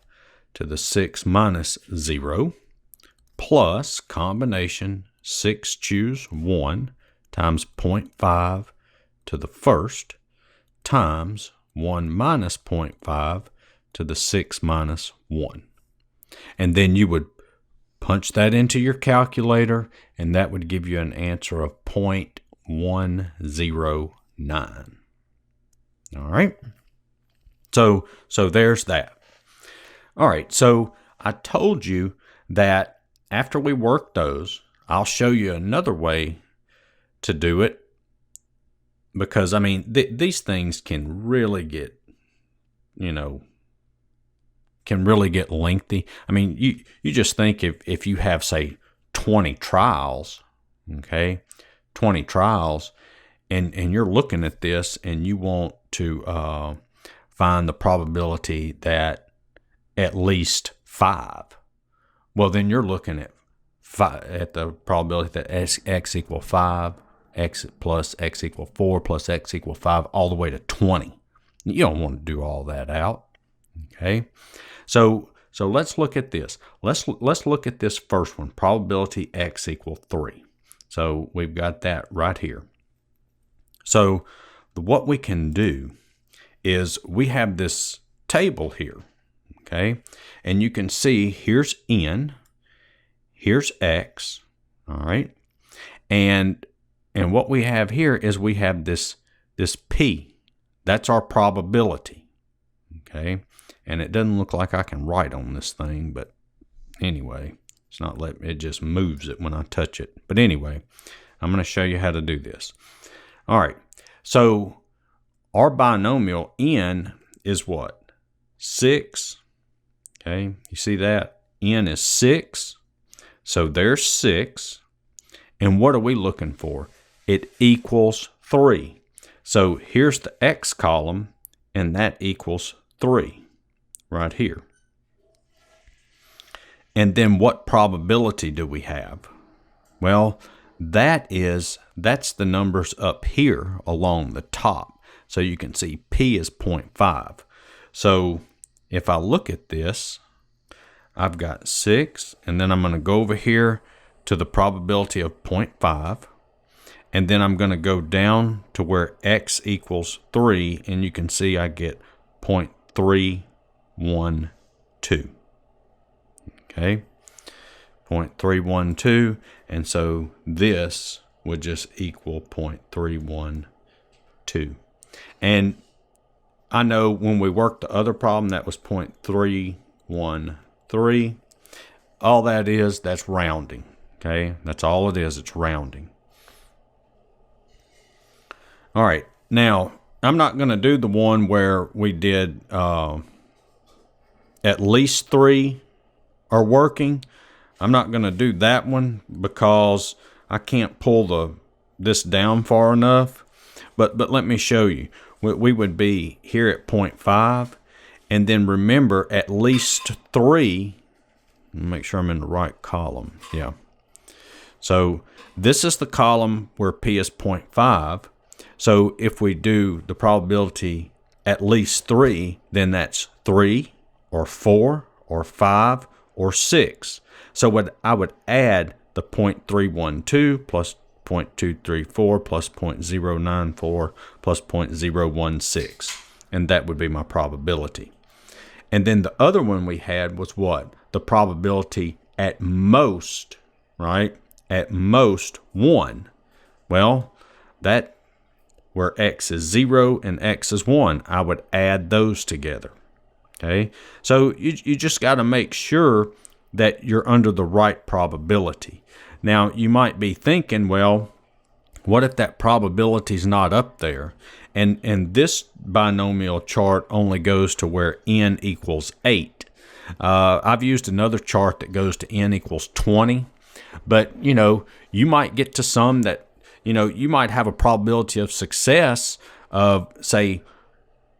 to the 6 minus 0, plus combination 6 choose 1 times 0.5 to the first times 1 minus 0.5 to the 6 minus 1. And then you would punch that into your calculator, and that would give you an answer of 0.109. All right. So there's that. All right. So I told you that after we work those, I'll show you another way to do it, because I mean these things can really get, lengthy. I mean, you just think if you have, say, 20 trials, okay, 20 trials, and you're looking at this and you want to find the probability that at least 5, well, then you're looking at the probability that x equal 5, x plus x equal 4 plus x equal 5, all the way to 20. You don't want to do all that out. Okay, so let's look at this. Let's look at this first one, probability x equal 3. So we've got that right here. So what we can do is we have this table here, okay, and you can see here's n, here's x, all right, and what we have here is we have this p. That's our probability, okay, and it doesn't look like I can write on this thing, but anyway, it's not letting me, it just moves it when I touch it. But anyway, I'm going to show you how to do this. All right, so our binomial n is what? 6. Okay, you see that? N is 6. So there's 6. And what are we looking for? It equals 3. So here's the x column, and that equals 3 right here. And then what probability do we have? Well, that's the numbers up here along the top. So you can see P is 0.5. So if I look at this, I've got 6, and then I'm going to go over here to the probability of 0.5, and then I'm going to go down to where x equals 3, and you can see I get 0.312. Okay, 0.312, and so this would just equal 0.312. And I know when we worked the other problem, that was 0.313. All that is, that's rounding. Okay, that's all it is. It's rounding. All right, now I'm not going to do the one where we did at least 3 are working. I'm not going to do that one because I can't pull this down far enough. But let me show you. We would be here at 0.5, and then remember at least 3. Make sure I'm in the right column. Yeah. So this is the column where P is 0.5. So if we do the probability at least 3, then that's 3 or 4 or 5 or 6. So I would add the 0.312 plus 0.234 plus 0.094 plus 0.016, and that would be my probability. And then the other one we had was what? The probability at most, right? At most 1. Well, that where x is 0 and x is 1, I would add those together. Okay, so you just got to make sure that you're under the right probability. Now, you might be thinking, well, what if that probability is not up there? And this binomial chart only goes to where n equals 8. I've used another chart that goes to n equals 20. But, you might get to some that, you might have a probability of success of, say,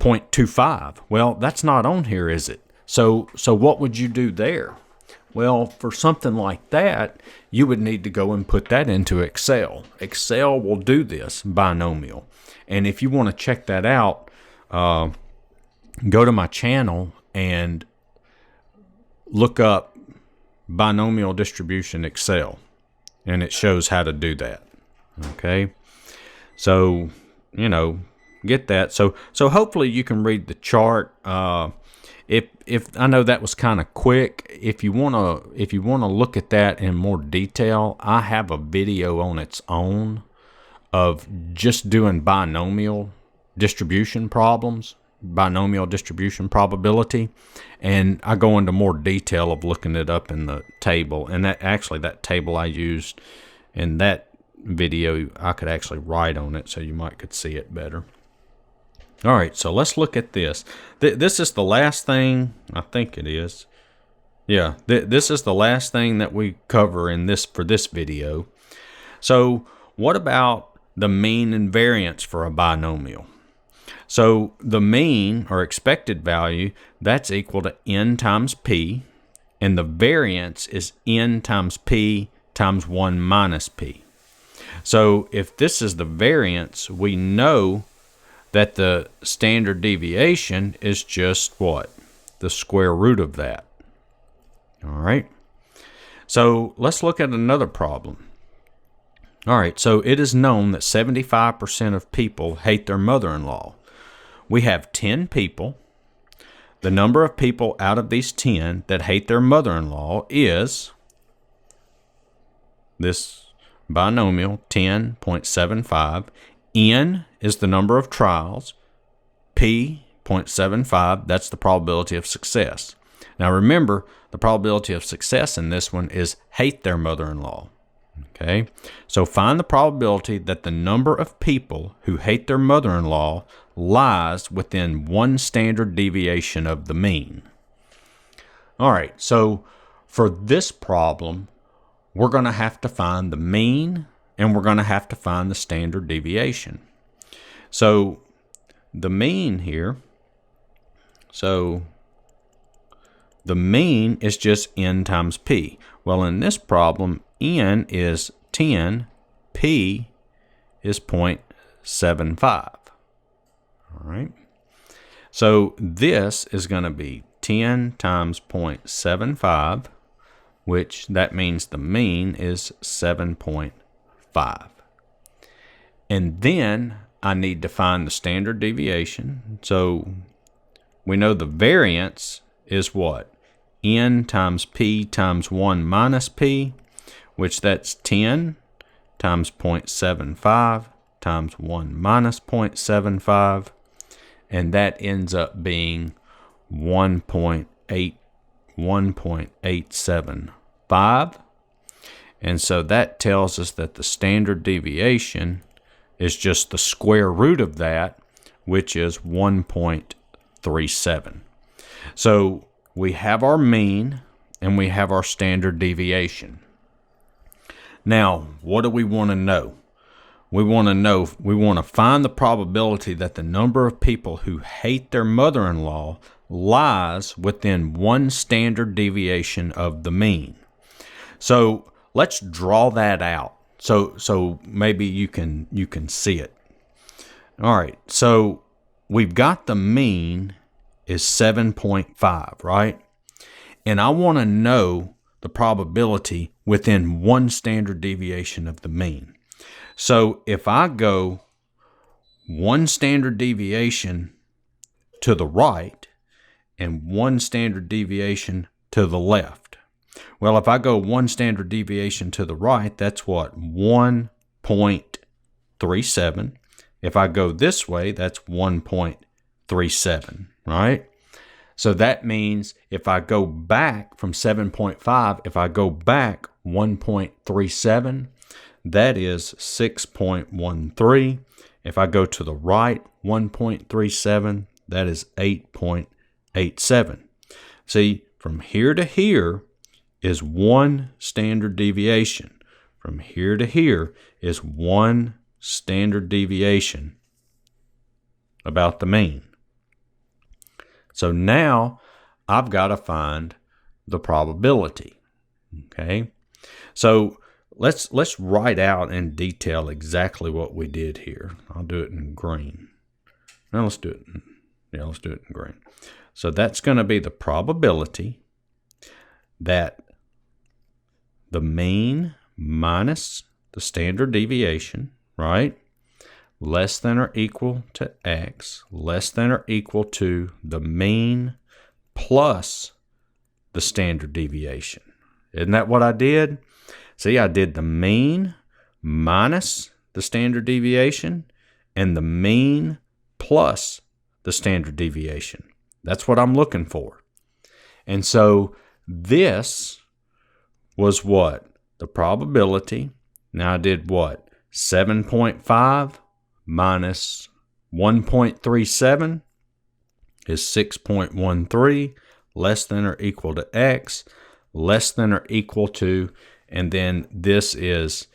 0.25. Well, that's not on here, is it? So what would you do there? Well, for something like that, you would need to go and put that into Excel. Excel will do this binomial. And if you want to check that out, go to my channel and look up binomial distribution Excel, and it shows how to do that. Okay, so get that. So hopefully you can read the chart. If I know that was kind of quick, if you wanna look at that in more detail, I have a video on its own of just doing binomial distribution problems, binomial distribution probability, and I go into more detail of looking it up in the table. And that table I used in that video, I could actually write on it, so you could see it better. All right, so let's look at this. This is the last thing, I think it is. Yeah, this is the last thing that we cover for this video. So what about the mean and variance for a binomial? So the mean, or expected value, that's equal to n times p, and the variance is n times p times 1 minus p. So if this is the variance, we know that the standard deviation is just what? The square root of that. All right. So let's look at another problem. All right, so it is known that 75% of people hate their mother-in-law. We have 10 people. The number of people out of these 10 that hate their mother-in-law is this binomial, 10.75. N is the number of trials. P, 0.75, that's the probability of success. Now remember, the probability of success in this one is hate their mother-in-law. Okay, so find the probability that the number of people who hate their mother-in-law lies within 1 standard deviation of the mean. All right, so for this problem, we're going to have to find the mean, and we're going to have to find the standard deviation. So the mean here, so the mean is just n times p. Well, in this problem, n is 10, p is 0.75. All right. So this is going to be 10 times 0.75, which that means the mean is 7.5. And then I need to find the standard deviation. So we know the variance is what? N times p times 1 minus p, which that's 10 times 0.75 times 1 minus 0.75, and that ends up being 1.875. And so that tells us that the standard deviation is just the square root of that, which is 1.37. So we have our mean and we have our standard deviation. Now, what do we want to know? We want to find the probability that the number of people who hate their mother-in-law lies within one standard deviation of the mean. So let's draw that out. So maybe you can see it. All right. So we've got the mean is 7.5, right? And I want to know the probability within one standard deviation of the mean. So if I go one standard deviation to the right and one standard deviation to the left, well, if I go one standard deviation to the right, that's what? 1.37. If I go this way, that's 1.37, right? So that means if I go back from 7.5, if I go back 1.37, that is 6.13. If I go to the right 1.37, that is 8.87. See, from here to here is one standard deviation. From here to here is one standard deviation about the mean. So now I've got to find the probability. Okay? So let's write out in detail exactly what we did here. I'll do it in green. Now let's do it in green. So that's going to be the probability that the mean minus the standard deviation, right? Less than or equal to x, less than or equal to the mean plus the standard deviation. Isn't that what I did? See, I did the mean minus the standard deviation and the mean plus the standard deviation. That's what I'm looking for. And so this was what? The probability. Now I did what? 7.5 minus 1.37 is 6.13, less than or equal to x, less than or equal to, and then this is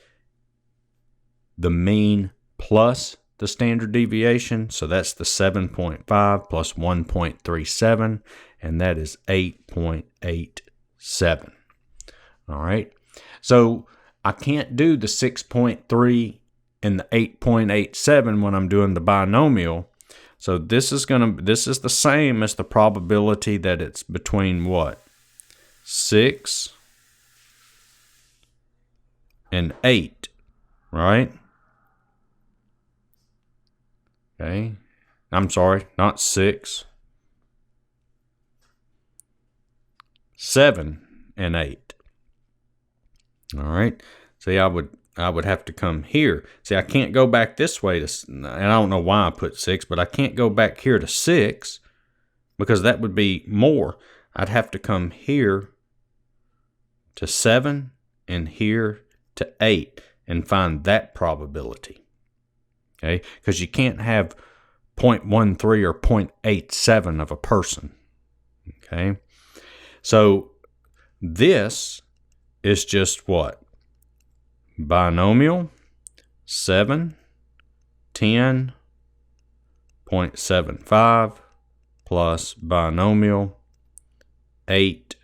the mean plus the standard deviation. So that's the 7.5 plus 1.37, and that is 8.87. All right. So I can't do the 6.3 and the 8.87 when I'm doing the binomial. So this is the same as the probability that it's between what? 6 and 8, right? Okay. I'm sorry, not 6. 7 and 8. All right. See, I would have to come here. See, I can't go back this way and I don't know why I put 6, but I can't go back here to 6 because that would be more. I'd have to come here to 7 and here to 8 and find that probability. Okay? Because you can't have 0.13 or 0.87 of a person. Okay? So this is just what? Binomial 7, 10.75 plus binomial 8,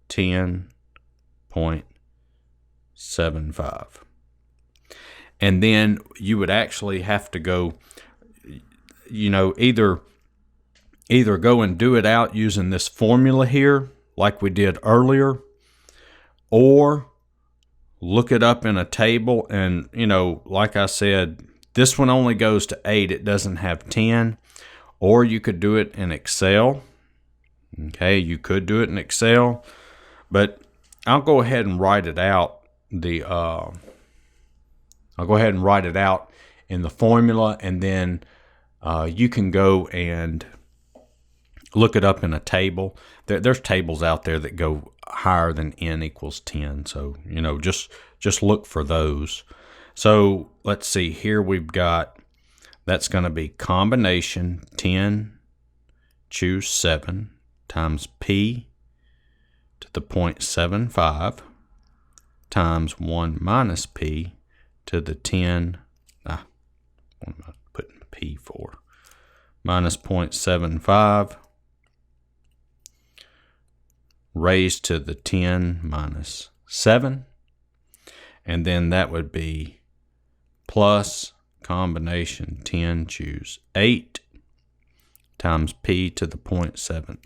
10.75. And then you would actually have to go, either go and do it out using this formula here, like we did earlier, or look it up in a table. And, like I said, this one only goes to 8. It doesn't have 10. Or you could do it in Excel. Okay, you could do it in Excel. But I'll go ahead and write it out. I'll go ahead and write it out in the formula, and then you can go and look it up in a table. There's tables out there that go higher than n equals 10. So, just look for those. So let's see, here we've got, that's going to be combination 10 choose 7 times p to the 0.75 times 1 minus p to the 10, what am I putting p for? Minus 0.75 raised to the 10 minus 7. And then that would be plus combination 10 choose 8 times p to the 0.7.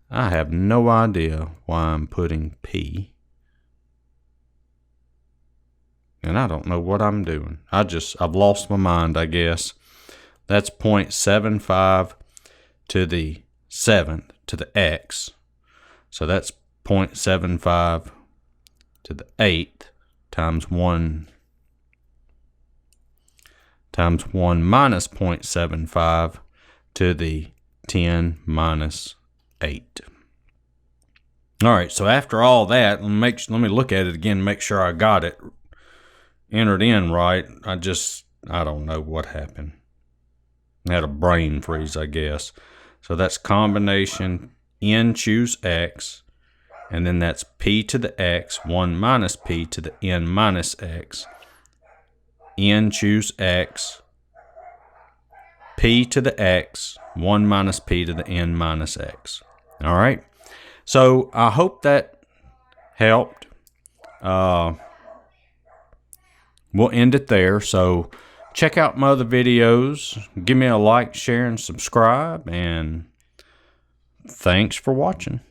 I have no idea why I'm putting p. And I don't know what I'm doing. I've lost my mind, I guess. That's 0.75 to the 7th to the x. So that's 0.75 to the 8th times 1 minus 0.75 to the 10 minus 8. All right, so after all that, let me look at it again, make sure I got it entered in right. I don't know what happened. I had a brain freeze, I guess. So that's combination n choose x, and then that's p to the x, 1 minus p to the n minus x, n choose x, p to the x, 1 minus p to the n minus x. All right. So I hope that helped. We'll end it there. So check out my other videos. Give me a like, share, and subscribe. And thanks for watching.